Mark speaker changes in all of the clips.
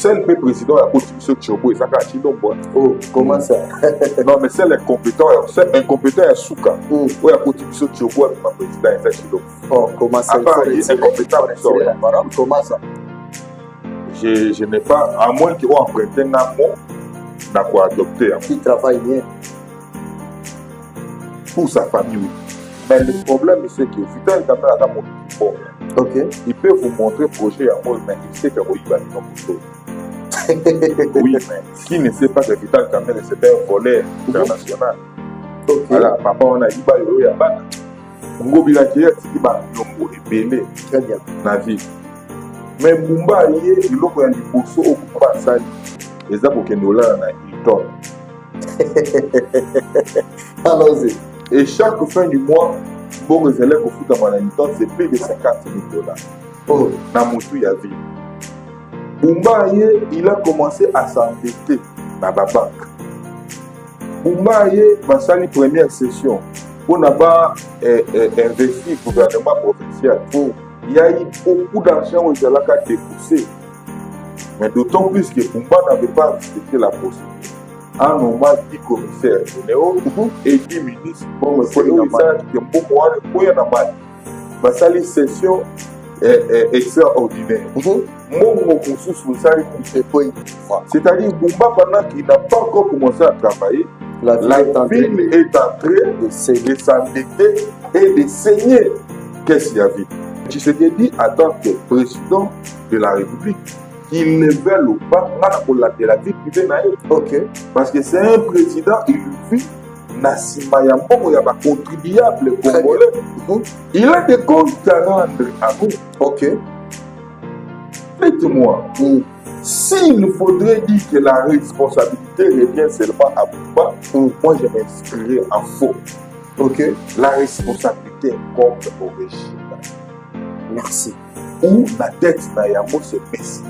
Speaker 1: Celle le président a contribution Tchobo et ça a dit non.
Speaker 2: Oh, comment ça?
Speaker 1: Non, mais c'est incompétent à Souka. Où il a contribution Tchobo avec ma président et ça dit non.
Speaker 2: Oh, comment ça?
Speaker 1: Incompétent.
Speaker 2: Comment ça?
Speaker 1: Je n'ai pas, à moins qu'ils vont emprunter un mot, n'a quoi adopter.
Speaker 2: Qui travaille bien.
Speaker 1: Pour sa famille, oui. Mais le problème, c'est que Vital Kamel a mon bon.
Speaker 2: Ok.
Speaker 1: Il peut vous montrer le projet à moi, mais il sait que oui, il va dire non. Oui, mais qui ne sait pas que Vital Kamel c'est un volet international.
Speaker 2: Ok.
Speaker 1: Voilà, papa, on a dit, bah, il y a pas. On a dit, il va belé.
Speaker 2: Très bien.
Speaker 1: Na vie. Mais Mumba, il y a des pousseaux au Kumba Sali. Les arbres qui nous l'ont, ils tombent.
Speaker 2: Allons-y.
Speaker 1: Et chaque fin du mois, bon, les élèves au foot à Mananiton, c'est plus de 50 000 $.
Speaker 2: Oh,
Speaker 1: Dans mon tout, il y a vie. Mumba, il a commencé à s'endetter dans la banque. Mumba, il a la première session. On n'a pas investi le gouvernement provincial. Il y a eu beaucoup d'argent où il a dépoussé. Mais d'autant plus que Mumba n'avait pas respecté la procédure. En nommant 10 commissaires généraux et 10 ministres. Bon, mais il y a une session extraordinaire. C'est-à-dire Mumba, pendant qu'il n'a pas encore commencé à travailler, la ville est en train de s'endetter et de saigner. Qu'est-ce qu'il y a vu? Tshisekedi, en tant que président de la République, il ne veut pas de la vie privée.
Speaker 2: Ok.
Speaker 1: Parce que c'est un président, il vit Nassima Yambo, il y a un contribuable congolais. Il a des comptes à rendre à vous.
Speaker 2: Ok.
Speaker 1: Dites-moi, s'il faudrait dire que la responsabilité revient seulement à Mumba, moi je m'inscrirai en faux.
Speaker 2: Ok.
Speaker 1: La responsabilité compte au régime.
Speaker 2: Merci.
Speaker 1: Où la dette Nayamo se messie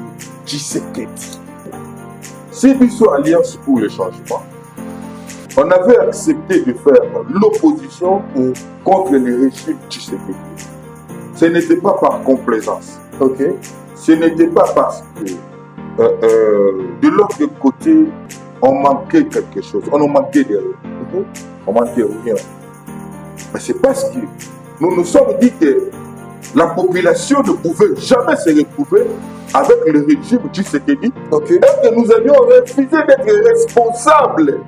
Speaker 1: Tshisekedi. Si nous sommes Alliance pour le changement, on avait accepté de faire l'opposition contre le régime Tshisekedi. Ce n'était pas par complaisance.
Speaker 2: Ok.
Speaker 1: Ce n'était pas parce que de l'autre côté, on manquait quelque chose. On manquait de rien. On manquait rien. Mais c'est parce que nous nous sommes dit que la population ne pouvait jamais se retrouver avec le régime Tshisekedi.
Speaker 2: Okay.
Speaker 1: Et que nous avions refusé d'être responsables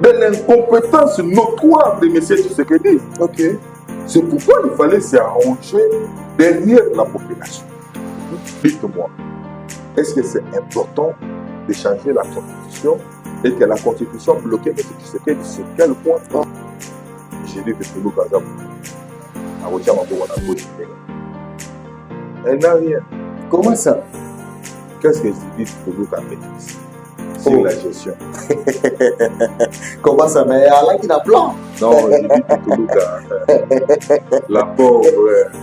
Speaker 1: de l'incompétence notoire de M. Tshisekedi.
Speaker 2: Okay.
Speaker 1: C'est pourquoi il fallait s'arranger derrière la population. Dites-moi, est-ce que c'est important de changer la constitution et que la constitution bloquait M. Tshisekedi sur quel point? J'ai dit que c'est nous, par exemple, à retient ma bonne approche. Elle n'a rien.
Speaker 2: Comment ça?
Speaker 1: Qu'est-ce que je dis pour nous sur la gestion?
Speaker 2: Comment ça? Mais Allah qui n'a plan.
Speaker 1: Non, je dis pour nous la pauvre,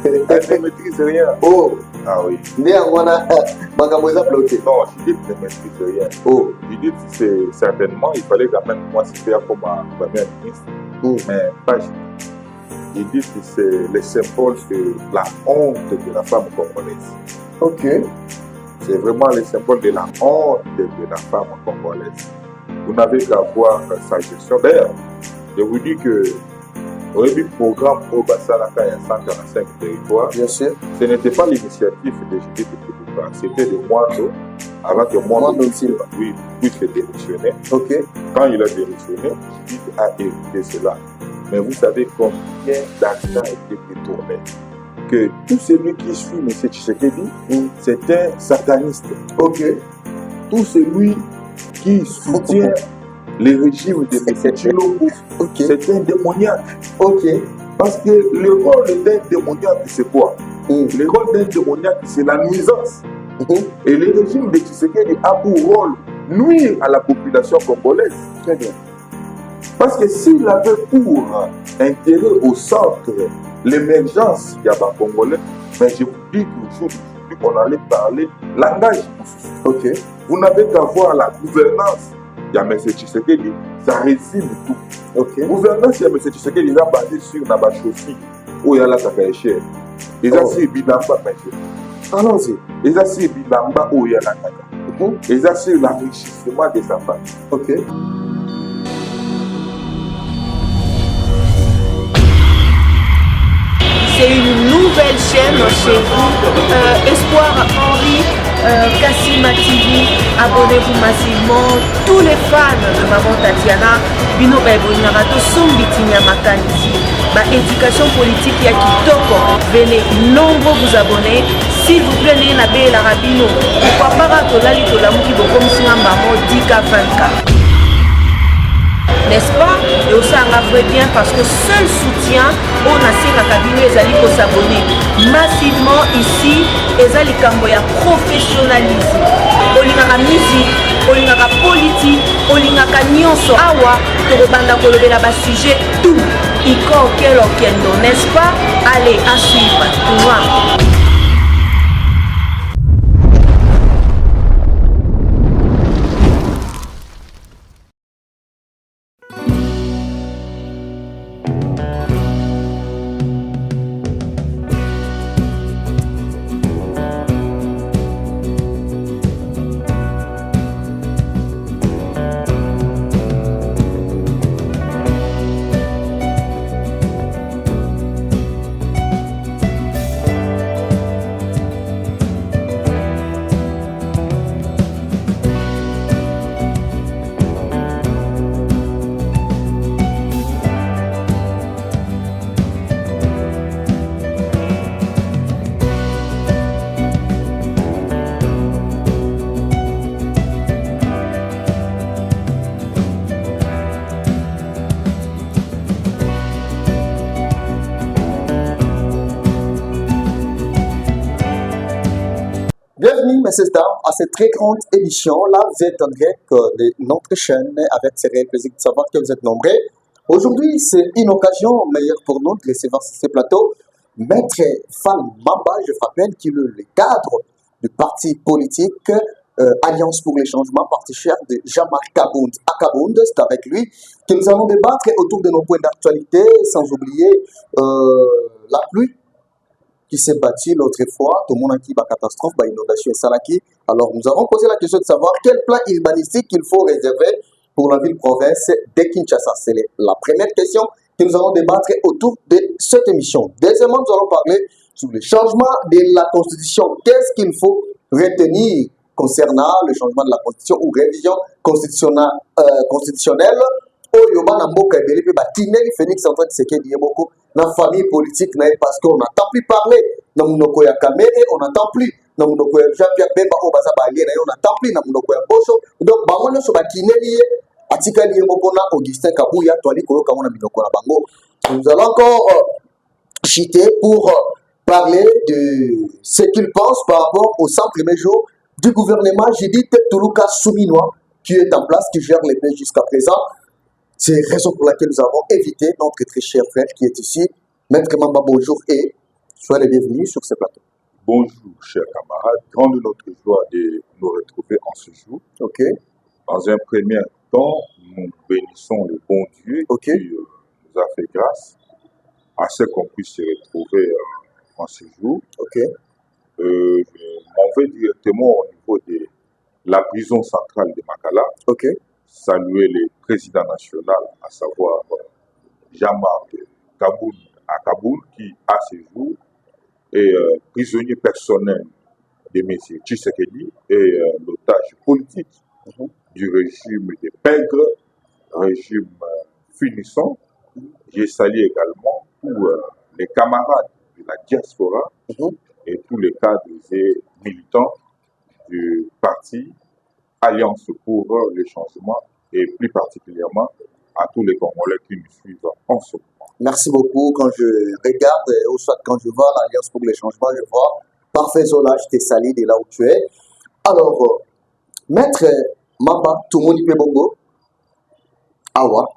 Speaker 1: elle ne maîtrise rien.
Speaker 2: Oh,
Speaker 1: ah oui.
Speaker 2: Néanmoins, Magamoisa bloqué.
Speaker 1: Non, je dis que ne maîtrise rien.
Speaker 2: Oh,
Speaker 1: je dis que c'est certainement, il fallait quand même moi citer comme premier ministre, mais pas. Il dit que c'est le symbole de la honte de la femme congolaise.
Speaker 2: Ok.
Speaker 1: C'est vraiment le symbole de la honte de la femme congolaise. Vous n'avez qu'à voir sa gestion. D'ailleurs, je vous dis que au début du programme au Bassalaka, il y a 145 territoires.
Speaker 2: Bien sûr.
Speaker 1: Ce n'était pas l'initiative de Judith Toulouka, c'était de Moindo, avant que Moindo puisse démissionner.
Speaker 2: Ok.
Speaker 1: Quand il a démissionné, Judith a hérité cela. Mais vous savez combien d'argent a été détourné? Que tout celui qui suit M. Tshisekedi, c'est un sataniste.
Speaker 2: Ok.
Speaker 1: Tout celui qui soutient le régime de M. Tshilombo, c'est un démoniaque.
Speaker 2: Ok.
Speaker 1: Parce que le rôle d'un démoniaque, c'est quoi? Le rôle d'un démoniaque, c'est la nuisance. Et le régime de Tshisekedi a pour rôle nuire à la population congolaise.
Speaker 2: Très bien.
Speaker 1: Parce que s'il avait pour intérêt au centre l'émergence du Congolais, mais je vous dis qu'aujourd'hui, on allait parler langage. Ok. Vous n'avez qu'à voir la gouvernance. Il y a M. Tshisekedi, ça résume tout.
Speaker 2: Ok.
Speaker 1: La gouvernance, il y a M. Tshisekedi, il a basé sur la chaussée, où il y a la cher. Il a si Bilamba,
Speaker 2: allons-y.
Speaker 1: Il a si Bilamba, où il y a la caca. Et ça, c'est l'enrichissement de sa famille.
Speaker 2: Ok.
Speaker 3: C'est une nouvelle chaîne chez vous, Espoir Henri, Kassima TV. Abonnez-vous massivement. Tous les fans de Maman Tatiana, Bino Baibonarato, Sombitinia Makanisi, éducation politique ya Kitoko. Venez nombreux vous abonner. S'il vous plaît, n'ayez pas la rabino. Pourquoi pas Tolali Tolamuki Bokom Singambamo Dika 24. N'est-ce pas? Et aussi un vrai bien parce que seul soutien on a si la cabine ezali pour s'abonner massivement ici ezali kambo ya professionnalisme olingaka musique olingaka politique olingaka nyonso awa tokobanda kolobela ba sujet tout iko kelo kendo, n'est-ce pas? Allez à suivre.
Speaker 2: Bienvenue, messieurs et dames, à cette très grande émission. Là, vous êtes en direct de notre chaîne avec ce réel plaisir de savoir que vous êtes nombreux. Aujourd'hui, c'est une occasion meilleure pour nous de recevoir sur ce plateau Maître Fall Mamba, je rappelle qu'il est le cadre du parti politique Alliance pour les changements, parti cher de Jean-Marc Kabound. À Kabound, c'est avec lui que nous allons débattre autour de nos points d'actualité, sans oublier la pluie qui s'est bâti l'autre fois, tout le monde a dit catastrophe, inondation et salaki. Alors nous avons posé la question de savoir quel plan urbanistique il faut réserver pour la ville-province de Kinshasa. C'est la première question que nous allons débattre autour de cette émission. Deuxièmement, nous allons parler sur le changement de la Constitution. Qu'est-ce qu'il faut retenir concernant le changement de la Constitution ou révision constitutionnelle Oyoba na mboka ebele pe batineli Félix Antoine Tshisekedi Yeboko na famille politique na parce qu'on n'entend plus parler na munoko ya Kamere, on n'entend plus na munoko ya Jean-Pierre Bemba o baza ba allié na on n'entend plus na munoko ya Bosho. Donc bango nyonso batineli atikali Yeboko na Augustin Kabuya toali koyoka mona minoko na bango. Nous allons encore chiter pour parler de ce qu'il pense par rapport aux 100 premiers jours du gouvernement Judith Toulouka Souminois qui est en place, qui gère les pays jusqu'à présent. C'est la raison pour laquelle nous avons invité notre très cher frère qui est ici. Maître Mamba, bonjour et soyez les bienvenus sur ce plateau.
Speaker 1: Bonjour, chers camarades. Grande notre joie de nous retrouver en ce jour.
Speaker 2: Ok.
Speaker 1: Dans un premier temps, nous bénissons le bon Dieu qui nous a fait grâce à ce qu'on puisse se retrouver en ce jour.
Speaker 2: Ok.
Speaker 1: Je m'en vais directement au niveau de la prison centrale de Makala.
Speaker 2: Ok.
Speaker 1: Saluer le président national, à savoir Jean-Marc Kabound à Kaboul, qui à ce jour est prisonnier personnel de M. Tshisekedi et l'otage politique du régime des pègres, régime finissant. J'ai salué également tous les camarades de la diaspora et tous les cadres et militants du parti Alliance pour le changement et plus particulièrement à tous les Congolais qui nous suivent en ce moment.
Speaker 2: Merci beaucoup. Quand je regarde, ou soit quand je vois l'Alliance pour le changement, je vois parfait Zola, je t'ai sali de là où tu es. Alors, Maître Mamba, tout le monde peut bongo. Awa,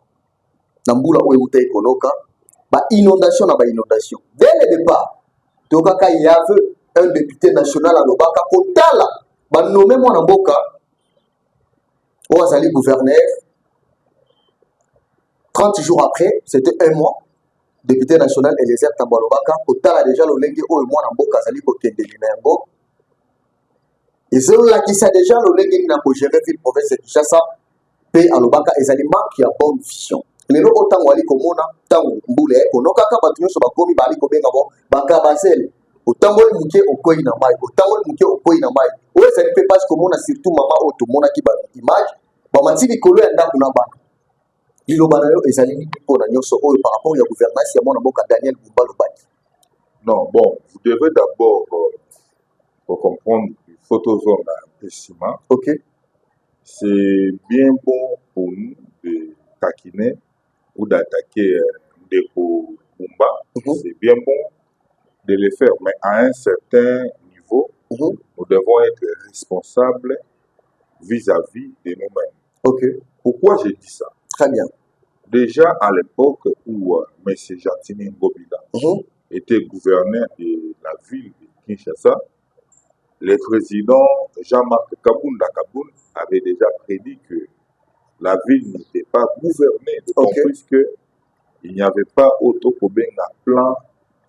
Speaker 2: Nambula Ouéouté Konoka, inondation na inondation. Dès le départ, Tokaka il y avait un député national à Lobaka, Kotala, nommé moi Namboka. Ouazali gouverneur, 30 jours après, c'était un mois, député national Eliezer Tambalobaka, Kotala déjà le lengue au mois Namboka Zali Kokende Limengo. ezolakisa déjà lolenge nini na kogere ville province ya Kinshasa mpe alobaka ezali marque ya bonne vision lelo oyo ntango ali komona ntango mbula ekonokaka bato nyonso bakomi bali kobenga bo bakabasele otamboli moke okwei na mai otamboli moke okwei na mai oyo ezali mpe mpasi komona surtout mama oyo tomonaki baimage bamati likolo ya ndako na bana liloba na yo ezali nini mpona nyonso oyo par rapport ya gouvernance ya mwana mboka Daniel Bumba lobaki.
Speaker 1: Non, bon, vous devez d'abord, pour comprendre, une photozone à Pessima.
Speaker 2: Ok.
Speaker 1: C'est bien bon pour nous de taquiner ou d'attaquer Ndeko Bumba. C'est bien bon de le faire, mais à un certain niveau, nous devons être responsables vis-à-vis de nous-mêmes.
Speaker 2: Ok.
Speaker 1: Pourquoi j'ai dit ça?
Speaker 2: Très bien.
Speaker 1: Déjà à l'époque où M. Jantini Ngobila était gouverneur de la ville de Kinshasa, le président Jean-Marc Kabunda Kaboun avait déjà prédit que la ville n'était pas gouvernée, d'autant plus qu'il n'y avait pas un plan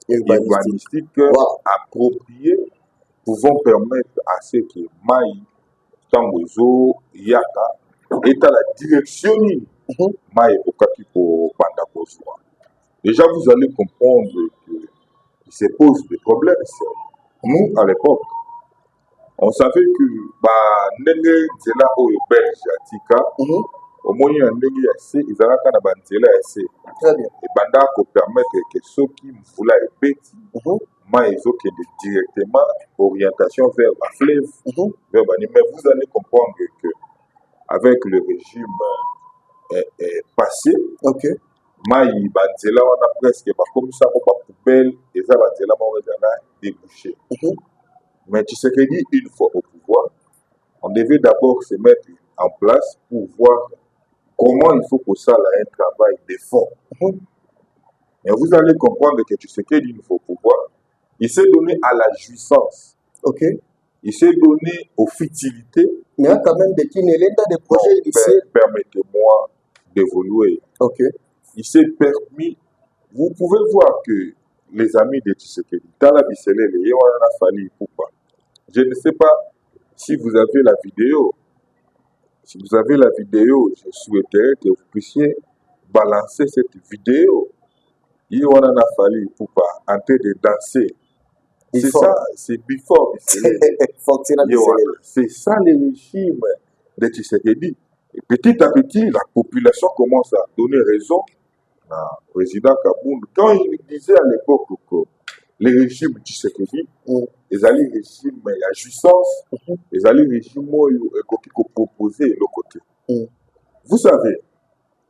Speaker 1: urbanistique approprié pouvant permettre à ceux qui Maï, Tangozo, Yaka, est à la direction Maï Okakipo Pandakozwa. Déjà, vous allez comprendre qu'il se pose des problèmes. Nous, à l'époque, on savait que Nene Zela Oyo Belge Atika, au moyen de l'IAC, ils allaient à la Banzela AC. Et Banda pour permettre que ceux qui voulaient bêtis, ils ont directement orientation vers la fleuve, vers Bani. Mais vous allez comprendre que avec le régime passé, Maï Banzela, on a presque comme ça, on a poubelle, et ça, Banzela, on a débouché. Mais tu sais qu'il dit, une fois au pouvoir, on devait d'abord se mettre en place pour voir comment il faut que ça ait un travail de fond. Et vous allez comprendre que tu sais qu'il dit, une fois au pouvoir, il s'est donné à la jouissance. Il s'est donné aux futilités.
Speaker 2: Mais il y a quand même des projets initiés.
Speaker 1: Permettez-moi d'évoluer. Il s'est permis, vous pouvez voir que les amis de Tshisekedi, je ne sais pas si vous avez la vidéo. Si vous avez la vidéo, je souhaiterais que vous puissiez balancer cette vidéo. Il en a fallu pour pas en train de danser. C'est ça, c'est before. C'est ça le régime de Tshisekedi. Et petit à petit, la population commence à donner raison au président Kabound. Quand il disait à l'époque que les régimes Tshisekedi, ils allaient régime à jouissance, ils allaient régime qui proposé de l'autre côté. Vous savez,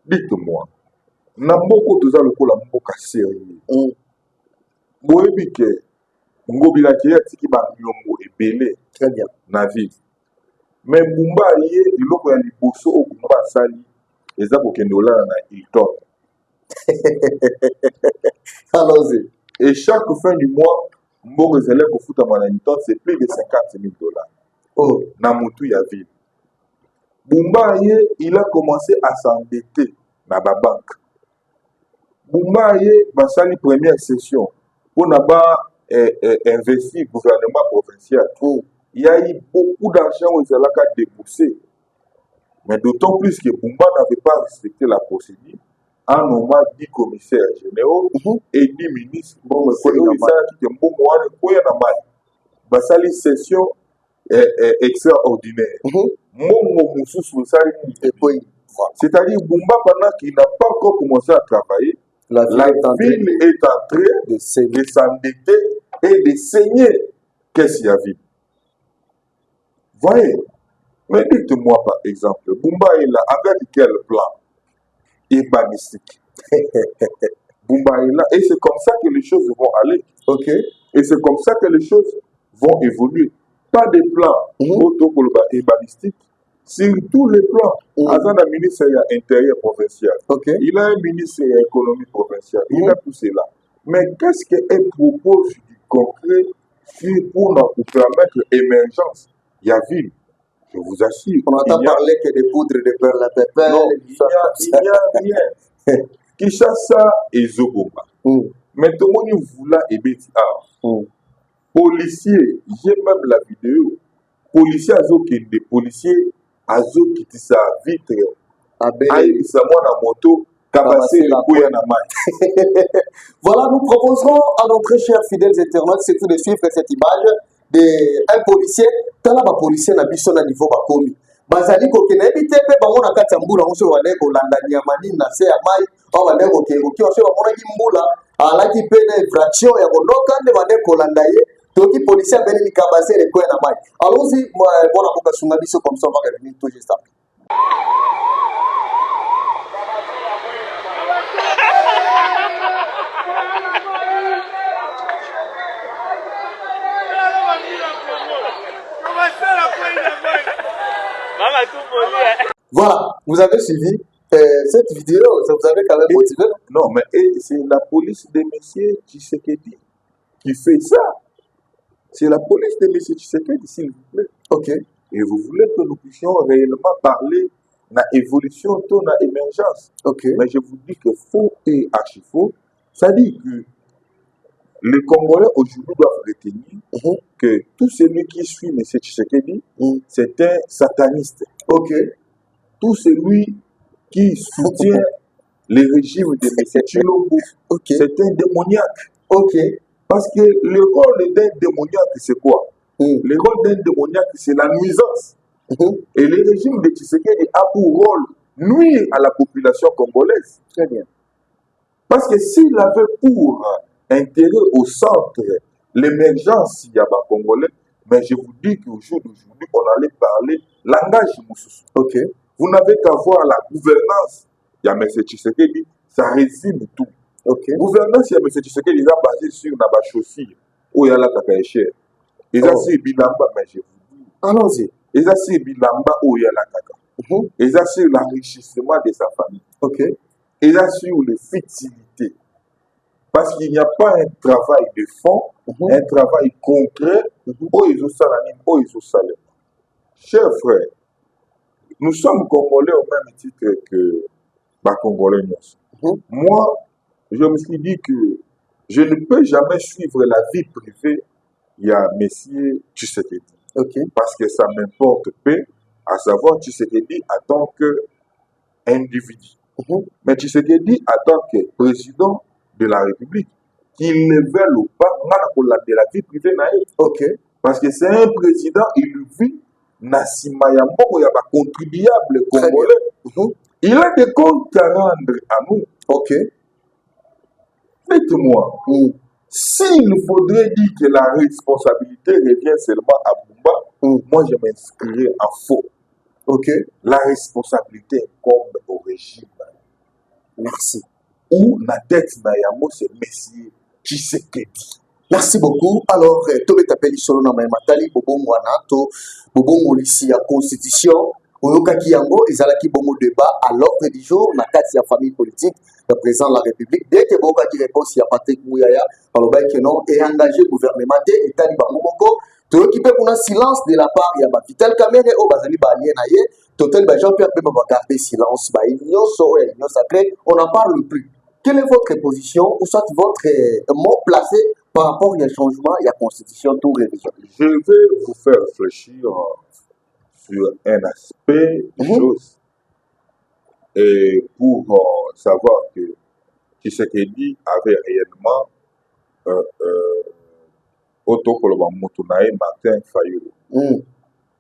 Speaker 1: dites-moi, Namboko toza lokola mboka sérieux. Boyebi ke ngobila ke tiki ba nyongo ebele
Speaker 2: très bien
Speaker 1: na vie. Mais Bumba ye iloko ya liboso o Bumba sali eza kokende olala na Hilton.
Speaker 2: Allons-y.
Speaker 1: Et chaque fin du mois, Mbogo Zele Kofuta Hilton, c'est plus de 50 000 $. Na mutu ya ville. Bumba ye, il a commencé à s'endetter dans la banque. Bumba ye, basali première session, pour n'avoir investi le gouvernement provincial. Il y a eu beaucoup d'argent aux Zalaka déboursé. Mais d'autant plus que Bumba n'avait pas respecté la procédure. En nommant 10 commissaires généraux et 10 ministres. Bon, c'est une session extraordinaire. C'est-à-dire Bumba, pendant qu'il n'a pas encore commencé à travailler, la ville est en train de s'endetter et de saigner. Qu'est-ce qu'il y a ville? Voyez, mais dites-moi par exemple, Bumba est là avec quel plan urbanistique? Bumba est là et c'est comme ça que les choses vont aller. Et c'est comme ça que les choses vont évoluer. Pas de plans urbanistiques sur tous les plans. Azan a ministre intérieur provincial. Il a un ministre de l'économie provinciale. Il a tout cela. Mais qu'est-ce qu'elle propose du concret pour nous permettre l'émergence? Il y a ville. Je vous assure.
Speaker 2: On entend parler que des poudres de perles à pépin.
Speaker 1: Non, il n'y a rien. Kinshasa et Zogoma. Mais tout le monde voulait et policier, j'ai même la vidéo. policier azokende policier azokitisa vitre
Speaker 2: Abe.
Speaker 1: ayebisa mwana moto kabase koya na mai.
Speaker 2: Voilà, nous proposerons à nos très chers fidèles internautes surtout de suivre cette image d'un policier. Tala ba policier na biso na niveau bakomi. Bazali kokende ebite pe bango na kati ya mbula onso wale kolanda nyama nini na se ya mai o bande kokengo ki onso bamona ki mbula alaki pe na infraction ya konoka nde bande kolanda ye toki policier bene ni kabase le koya na mai. Allons-y, bona boka sunga biso comme ça on va revenir tout juste après. Voilà, vous avez suivi cette vidéo, ça vous avait quand même motivé, non?
Speaker 1: Non, mais c'est la police de M. Tshisekedi qui fait ça. C'est la police de M. Tshisekedi, s'il vous plaît.
Speaker 2: Ok.
Speaker 1: Et vous voulez que nous puissions réellement parler de l'évolution, de l'émergence.
Speaker 2: Ok.
Speaker 1: Mais je vous dis que faux et archi faux, ça dit que les Congolais aujourd'hui doivent retenir que tout celui qui suit M. Tshisekedi, c'est un sataniste.
Speaker 2: Ok.
Speaker 1: Tout celui qui soutient le régime de M. Tshilombo, c'est un démoniaque.
Speaker 2: Ok.
Speaker 1: Parce que le rôle d'un démoniaque, c'est quoi? Le rôle d'un démoniaque, c'est la nuisance. Et le régime de Tshisekedi a pour rôle nuire à la population congolaise.
Speaker 2: Très bien.
Speaker 1: Parce que s'il avait pour intérêt au centre l'émergence Yaba congolais, mais je vous dis qu'au jour d'aujourd'hui, on allait parler langage moussous.
Speaker 2: Ok.
Speaker 1: Vous n'avez qu'à voir la gouvernance. Il y a M. Tshisekedi, ça résume tout.
Speaker 2: Ok.
Speaker 1: Gouvernance, il y a M. Tshisekedi, il est basé sur Naba Chaussure, où il y a la Kakaïcher. Ils ont sur Bilamba, mais je vous dis.
Speaker 2: Allons-y.
Speaker 1: Ils ont sur Bilamba, où il y a la Kaka. Ils ont sur l'enrichissement de sa famille.
Speaker 2: Ok.
Speaker 1: Ils ont sur les futilités. Parce qu'il n'y a pas un travail de fond, un travail concret, où ils ont salaire, où ils ont salaire. Chers frères, nous sommes Congolais au même titre que les Congolais. Moi, je me suis dit que je ne peux jamais suivre la vie privée. Il y a M. Tshisekedi. Parce que ça m'importe peu, à savoir Tshisekedi en tant qu'individu. Mais Tshisekedi en tant que président de la République, qu'il ne veuille ou pas, de la vie privée. Parce que c'est un président, il vit Nassima Yambo, il y a un contribuable congolais. Il a des comptes à rendre à nous.
Speaker 2: Ok.
Speaker 1: Dites-moi, s'il faudrait dire que la responsabilité revient seulement à Bumba, moi je m'inscrirais en faux.
Speaker 2: Ok.
Speaker 1: La responsabilité incombe au régime.
Speaker 2: Merci.
Speaker 1: Ou la tête Nayamo, c'est M. Tshisekedi.
Speaker 2: Merci beaucoup. Alors, tout est appelé sur le nom de Matali, Bobo Mwanato, Bobo Molissi, la Constitution, Oyokaki Yango, Ezalaki Bomo débat à l'ordre du jour, la carte de la famille politique, le président de la République. Dès que Boka qui répond, il y a Patrick Mouyaya, alors que non, et engagé gouvernement, et Taliban Moko, tout occupé pour un silence de la part, il y a Vital Kamere, au Bazali Balien, Total Jean-Pierre Bemba va garder silence, union sacrée, on n'en parle plus. Quelle est votre position, ou soit votre mot placé par rapport à un changement, il y a constitution, tout révision?
Speaker 1: Je vais vous faire réfléchir sur un aspect des choses. Et pour savoir que Tshisekedi avait réellement Otokoloba Motunae Martin Fayulu.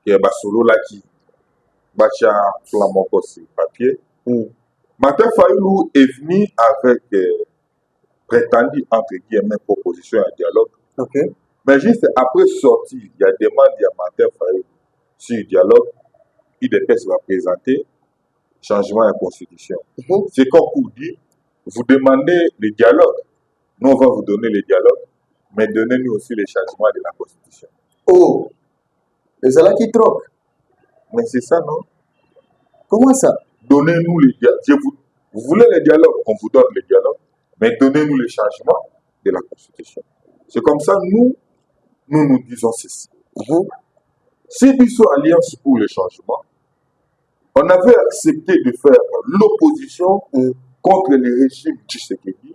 Speaker 1: Qui est Basolo Laki. Bacha Flamoko sur papier. Martin Fayulu est venu avec prétendu entre guillemets proposition à dialogue. Mais juste après sortir, il y a demande à Martin Fayulu sur le dialogue. IDPS va présenter changement à la constitution. C'est comme vous dit, vous demandez le dialogue. Nous, on va vous donner le dialogue, mais donnez-nous aussi les changements de la constitution.
Speaker 2: Oh, et c'est là qui troque.
Speaker 1: Mais c'est ça, non?
Speaker 2: Comment ça?
Speaker 1: Donnez-nous le dialogue. Vous voulez le dialogue, on vous donne le dialogue, mais donnez-nous les changements de la constitution. C'est comme ça, nous disons ceci. Si Bissot Alliance pour le changement, on avait accepté de faire l'opposition contre le régime Tshisekedi.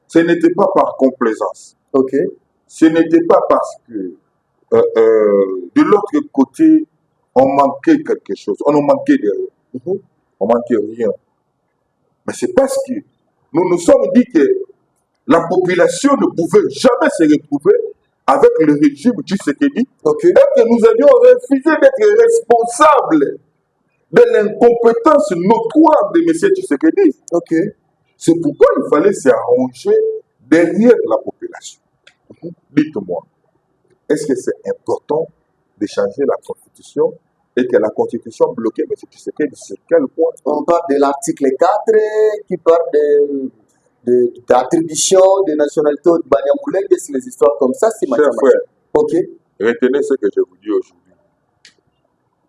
Speaker 1: Ce n'était pas par complaisance. Ce n'était pas parce que De l'autre côté, on manquait quelque chose. On en manquait de rien. On manquait rien. Mais c'est parce que nous nous sommes dit que la population ne pouvait jamais se retrouver avec le régime Tshisekedi
Speaker 2: Ok.
Speaker 1: et que nous avions refusé d'être responsables de l'incompétence notoire de M. Tshisekedi.
Speaker 2: Ok.
Speaker 1: C'est pourquoi il fallait s'arranger derrière la population. Dites-moi, est-ce que c'est important de changer la constitution et que la constitution bloquait M. Tshisekedi sur quel point?
Speaker 2: On parle de l'article 4 qui parle d'attribution de nationalité de Banyamulenge, c'est les histoires comme ça, c'est
Speaker 1: Chers frères,
Speaker 2: Ok.
Speaker 1: retenez ce que je vous dis aujourd'hui.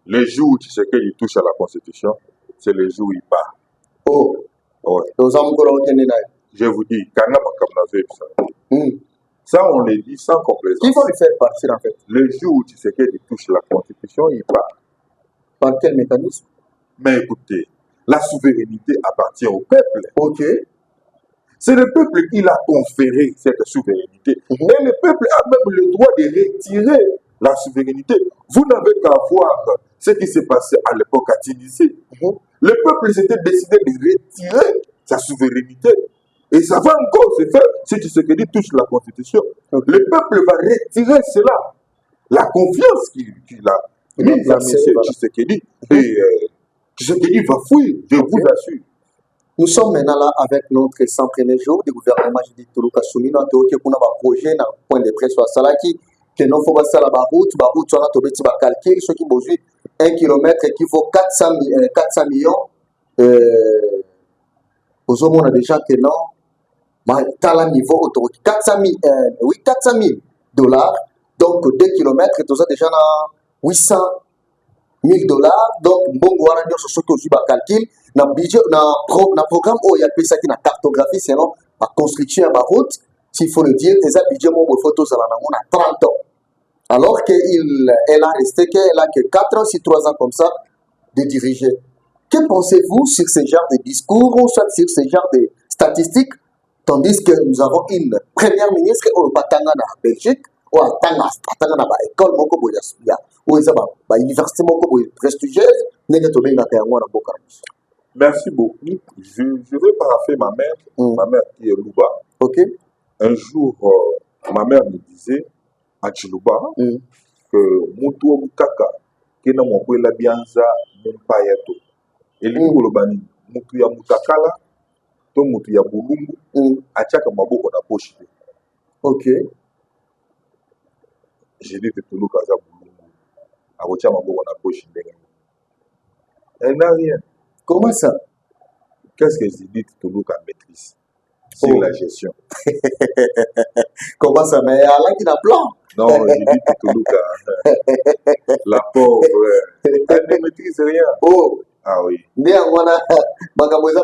Speaker 1: Le jour où Tshisekedi touche à la constitution, c'est le jour où il part.
Speaker 2: Oh.
Speaker 1: Ouais. Je vous dis, ça on le dit sans complaisance.
Speaker 2: Qui va le faire partir en fait?
Speaker 1: Le jour où Tshisekedi touche la constitution, il part.
Speaker 2: Par quel mécanisme?
Speaker 1: Mais écoutez, la souveraineté appartient au peuple.
Speaker 2: Ok.
Speaker 1: C'est le peuple qui l'a conféré cette souveraineté. Et le peuple a même le droit de retirer la souveraineté. Vous n'avez qu'à voir ce qui s'est passé à l'époque à Tunisie. Le peuple s'était décidé de retirer sa souveraineté. Et ça va encore se faire si Tshisekedi touche la constitution. Le peuple va retirer cela. La confiance qu'il a mise à M. Tshisekedi. Et Tshisekedi va fuir, je vous assure.
Speaker 2: Nous sommes maintenant là avec notre 101er jour du gouvernement Judith Tuluka Soumino. Nous avons un projet dans le point de presse à Salaki. Que nous faisons ça la route, on a trouvé un calcul, ce qui besoin 1 km qui vaut 400 millions. Aux hommes, on a déjà que non, à niveau autoroute 400 000 dollars. Donc 2 km, tout ça déjà 800 000 dollars. Donc, bon, on a dit que ce que calcul. Dans le programme, il y a une cartographie, selon la construction de la route. S'il faut le dire, les budget de photos à 30 ans. Alors qu'elle a resté qu'elle a que 4 ans, 3 ans comme ça, de diriger. Que pensez-vous sur ce genre de discours ou soit sur ce genre de statistiques, tandis que nous avons une première ministre au Patanga en Belgique, ou à Tanga, école, ou à l'université prestigieuse,
Speaker 1: merci beaucoup. Je vais parapher ma mère qui est Louba.
Speaker 2: Ok.
Speaker 1: Un jour, ma mère me disait à Chiluba que Moutou Mutaka, qui n'a pas la bianza, mon payato. Et lui, Moutou ya Mutakala, to Moutou ya Bulungu, à Tchaka Mabo, on a poché.
Speaker 2: Ok.
Speaker 1: J'ai dit que Toulouse a Bulungu, à Tchaka Mabo, on a poché. Elle n'a rien.
Speaker 2: Comment ça?
Speaker 1: Qu'est-ce que Judith Tuluka maîtrise sur la gestion?
Speaker 2: Comment ça? Mais elle qui a plan.
Speaker 1: Non, Judith Tuluka, la pauvre, elle ne maîtrise rien.
Speaker 2: Oh.
Speaker 1: Ah oui.
Speaker 2: Mais on a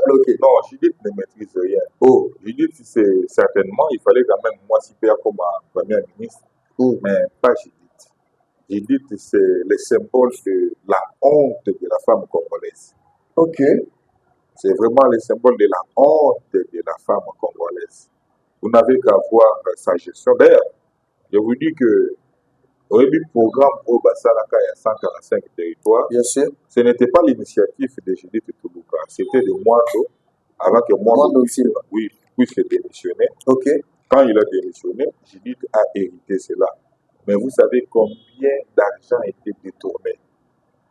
Speaker 2: bloqué.
Speaker 1: Non, Judith ne maîtrise rien.
Speaker 2: Oh.
Speaker 1: Judith, c'est certainement, il fallait quand même moi super comme première ministre, mais pas Judith. Judith, c'est le symbole de la honte de la femme congolaise.
Speaker 2: Ok.
Speaker 1: C'est vraiment le symbole de la honte de la femme congolaise. Vous n'avez qu'à voir sa gestion. D'ailleurs, je vous dis que au début du programme au Bassalaka, il y a 145 territoires.
Speaker 2: Bien sûr.
Speaker 1: Ce n'était pas l'initiative de Judith Tuluka, c'était de Mwando, avant que Mwando puisse démissionner.
Speaker 2: Ok.
Speaker 1: Quand il a démissionné, Judith a hérité cela. Mais vous savez combien d'argent a été détourné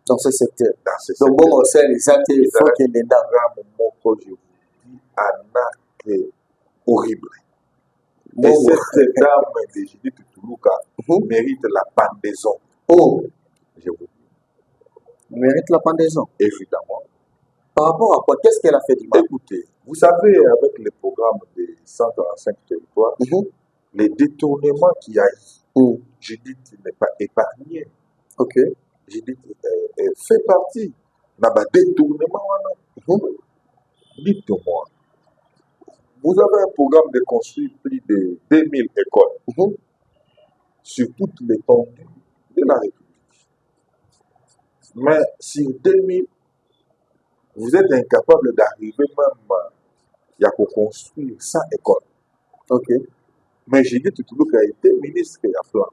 Speaker 2: dans ce secteur?
Speaker 1: Dans ce secteur.
Speaker 2: Donc, bon, c'est les actes, il faut qu'il y ait des dames.
Speaker 1: Je vous dis, un acte horrible. Et cette dame de Judith Tuluka mérite la pendaison.
Speaker 2: Oh.
Speaker 1: Je vous dis.
Speaker 2: Mérite la pendaison.
Speaker 1: Évidemment.
Speaker 2: Par rapport à quoi? Qu'est-ce qu'elle a fait du mal?
Speaker 1: Écoutez, vous savez, avec le programme des 145 territoires, les détournements qu'il y a eu, Judith n'est pas épargnée.
Speaker 2: Ok.
Speaker 1: Judith fait partie de détournement. Dites-moi, vous avez un programme de construire plus de 2000 écoles sur toute l'étendue de la République. Mais sur 2000, vous êtes incapable d'arriver même à construire 100 écoles.
Speaker 2: Ok.
Speaker 1: Mais j'ai dit tout le monde qui a été ministre et à Flandre.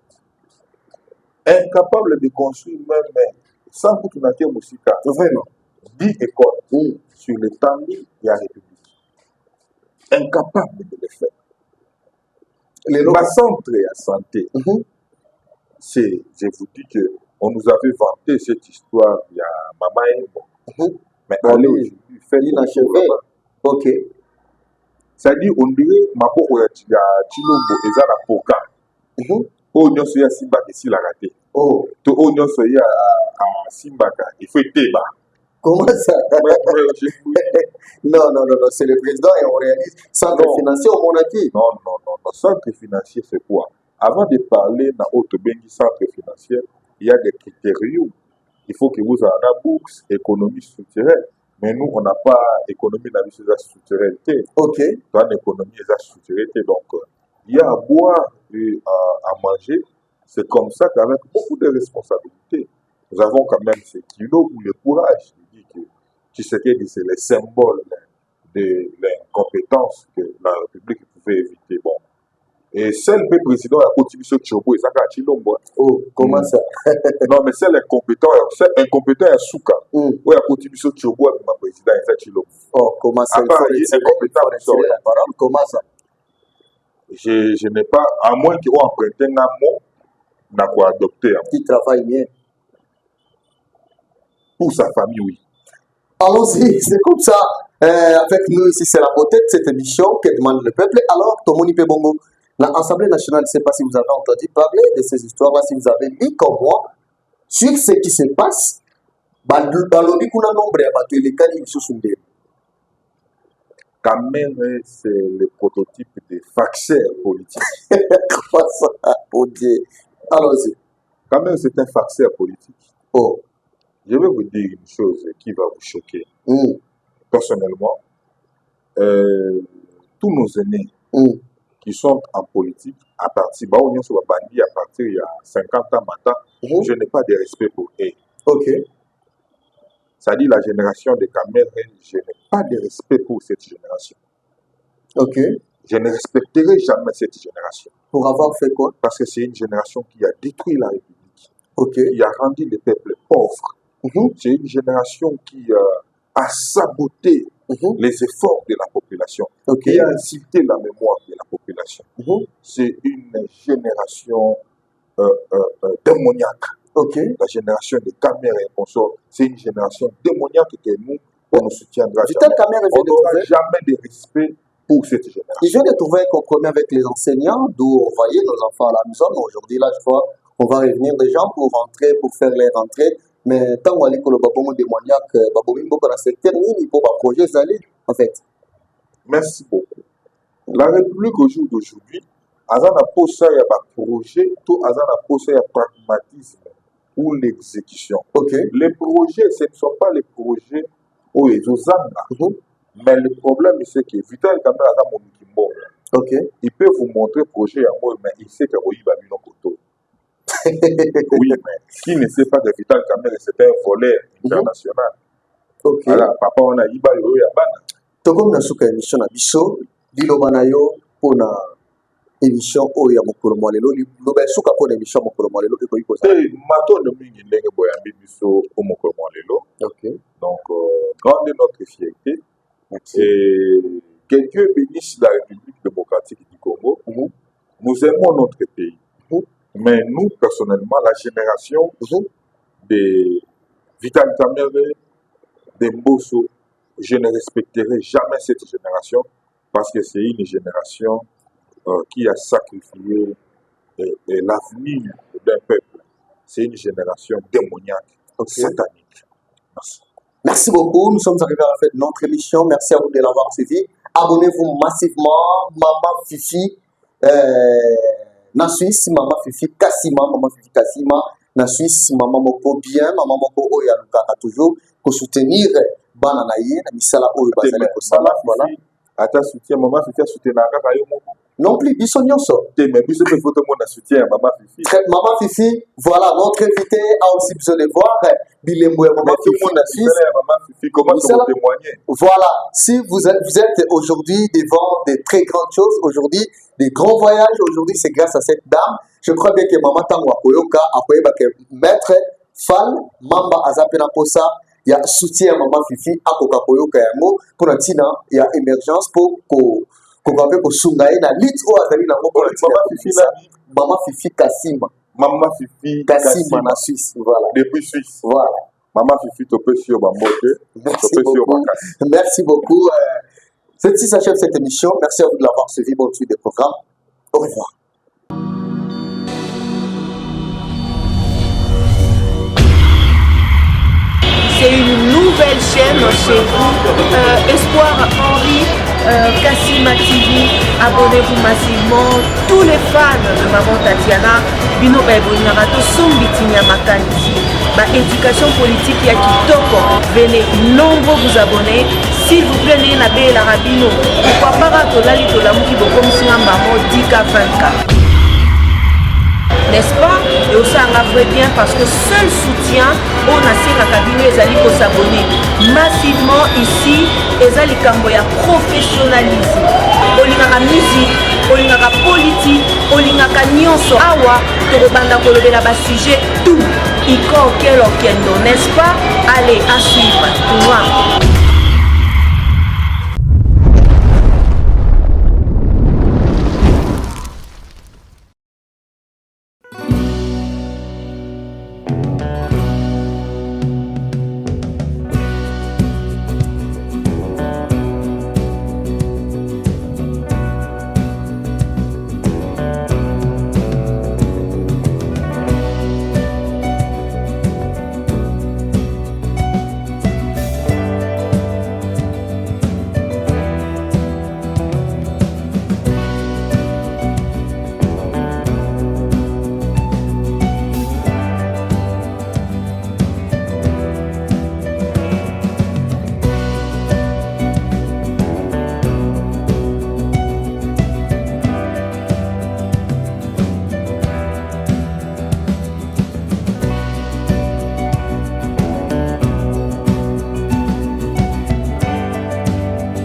Speaker 1: incapable de construire même sans que tu n'aies musical.
Speaker 2: Vraiment.
Speaker 1: 10 écoles sur le temps de la République. Incapable de le faire. Ma centre à santé, c'est, je vous dis que on nous avait vanté cette histoire, il y a Maman Embo. Mais allez aujourd'hui, faites
Speaker 2: inachevé. Ok.
Speaker 1: C'est-à-dire, on dirait, ma pauvre Chilombo, et ça la poka. Oh, nous sommes à Simbaka, ici la raté.
Speaker 2: Oh.
Speaker 1: Oh, nous sommes à Simbaka, il faut être bas.
Speaker 2: Comment ça? Non, c'est le président et on réalise centre financier au Monaki.
Speaker 1: Non, centre financier, c'est quoi? Avant de parler dans notre centre financier, il y a des critères. Il faut que vous ayez une bourse, économie structurelle. Mais nous, on n'a pas économie dans la structuralité.
Speaker 2: Ok.
Speaker 1: Dans l'économie, la structuralité. Donc, il y a à boire et à manger. C'est comme ça qu'avec beaucoup de responsabilités, nous avons quand même ce kilo ou le courage de dire que Tshisekedi, c'est le symbole de l'incompétence que la République pouvait éviter. Bon. Et seul le président a continué ce Tchobo et ça a Chilombo.
Speaker 2: Oh, comment ça?
Speaker 1: Non, mais c'est l'incompétent, c'est incompétent à Souka. Oui, a continué ce Tchobo avec ma président et ça Chilombo.
Speaker 2: Oh, comment ça?
Speaker 1: Incompétent,
Speaker 2: comment ça?
Speaker 1: Je n'ai pas, à moins qu'ils ont emprunté un mot, n'a quoi adopté.
Speaker 2: Qui travaille bien.
Speaker 1: Pour sa famille, oui.
Speaker 2: Allons-y, c'est comme ça. Avec nous ici, c'est la beauté de cette émission que demande le peuple. Alors, Tomoni Pebongo, l'Assemblée nationale, je ne sais pas si vous avez entendu parler de ces histoires-là, si vous avez lu comme moi, sur ce qui se passe, dans le qu'on nombre de les cas de
Speaker 1: Kamere, c'est le prototype des facceurs politiques.
Speaker 2: Comment ça, oh Dieu. Allons-y.
Speaker 1: Kamere, c'est un facceur politique.
Speaker 2: Oh.
Speaker 1: Je vais vous dire une chose qui va vous choquer. Personnellement, tous nos aînés qui sont en politique, à partir il y a 50 ans maintenant, je n'ai pas de respect pour eux.
Speaker 2: Ok.
Speaker 1: Ça dit la génération de Kamere, je n'ai pas de respect pour cette génération.
Speaker 2: Ok.
Speaker 1: Je ne respecterai jamais cette génération.
Speaker 2: Pour avoir fait quoi?
Speaker 1: Parce que c'est une génération qui a détruit la République.
Speaker 2: Ok.
Speaker 1: Qui a rendu le peuple pauvre. C'est une génération qui a saboté les efforts de la population, qui a incité la mémoire de la population. C'est une génération démoniaque. La génération de Kamere et consorts, c'est une génération démoniaque que nous, on ne soutiendra jamais. On n'aura jamais de respect pour cette génération.
Speaker 2: Il vient de trouver un compromis avec les enseignants, d'où on voyait nos enfants à la maison. Aujourd'hui, là, je crois, on va revenir des gens pour rentrer, pour faire les rentrées. Mais tant qu'on a le babomou démoniaque, babomou beaucoup dans ce secteur, il faut pas projet d'aller, en fait.
Speaker 1: Merci beaucoup. La République au jour d'aujourd'hui, Azana pose ça, il y a un projet, tout Azana pose ça, il y a pragmatisme ou l'exécution. Les projets, ce ne sont pas les projets où ils ont mais le problème, c'est que Vital Kamere a mon Kimbo. Il peut vous montrer le projet à moi, mais il sait que oui, il va venir au oui, mais qui ne sait pas que Vital Kamere, c'est un voleur international. Alors, papa, on a Iba Yoyo Yabana.
Speaker 2: Togom na suka émission na biso, dilobana yo pour na émission oya mokolo mwalelo, loba suka pour émission mokolo mwalelo eko iko ça.
Speaker 1: Mato de mingi ndenge boyambi biso au mokolo mwalelo. Donc, grande notre fierté. Et que Dieu bénisse la République démocratique du Congo. Nous aimons notre pays. Mais nous, personnellement, la génération de Vital Kamere, de Mbosso, je ne respecterai jamais cette génération parce que c'est une génération qui a sacrifié l'avenir d'un peuple. C'est une génération démoniaque, satanique. Merci.
Speaker 2: Merci beaucoup. Nous sommes arrivés à la fin de notre émission. Merci à vous de l'avoir suivi. Abonnez-vous massivement. Maman Fifi. Na Suisse, Maman Fifi Kassima, Maman Fifi Kassima, na Suisse, Maman Moko bien, Maman Moko Oya Lukaka toujours, pour soutenir Bananaye, na Misala Oyo Bazale Kosala, voilà.
Speaker 1: Ata soutien, Maman Fifi a soutenu Naka Yomo.
Speaker 2: Non plus, Bissonioso.
Speaker 1: Mais Bissonioso peut photo mon soutien à Maman Fifi.
Speaker 2: Maman Fifi, voilà, notre invité a aussi besoin de voir Bilembo et Maman Fifi, na Suisse.
Speaker 1: Maman Fifi Fifi, comment tu peux témoigner?
Speaker 2: Voilà, si vous êtes aujourd'hui devant des très grandes choses, aujourd'hui, des grands voyages, aujourd'hui, c'est grâce à cette dame. Je crois bien que Maman Tango Akoyoka, Akoyeba, que Maître Fall, Mamba Azapena Posa, il y a soutien à Maman Fifi, Akoka Koyoka Yamo, pour la Tina, il y a émergence pour que Sungaye na lit ou Azali na Moko, Maman Fifi Kassima.
Speaker 1: Maman Fifi
Speaker 2: Kassima na Suisse, voilà.
Speaker 1: Depuis Suisse.
Speaker 2: Voilà.
Speaker 1: Maman Fifi, tu peux sur
Speaker 2: Merci beaucoup. Ceci s'achève cette émission. Merci à vous de l'avoir suivi. Bonne suite des programmes. Au revoir.
Speaker 3: C'est une nouvelle chaîne chez vous. Espoir Henri, Kassima TV. Abonnez-vous massivement. Tous les fans de Maman Tatiana, Bino Baibonarato, Sombitinia Makanisi. Éducation politique ya kitoko. Venez nombreux vous abonner. S'il vous plaît, n'ayez pas la rabino. Pourquoi pas tolali tolamuki bokom singamba mo 10K 20K. N'est-ce pas? Et aussi un vrai bien parce que seul soutien on a ces cabines ezali pour s'abonner massivement ici. Ezali kambo ya professionnalisme. Olingaka musique, olingaka politique, olingaka nyonso awa tokobanda kolobela ba sujet tout. Iko kelo kendo, n'est-ce pas? Allez, à suivre.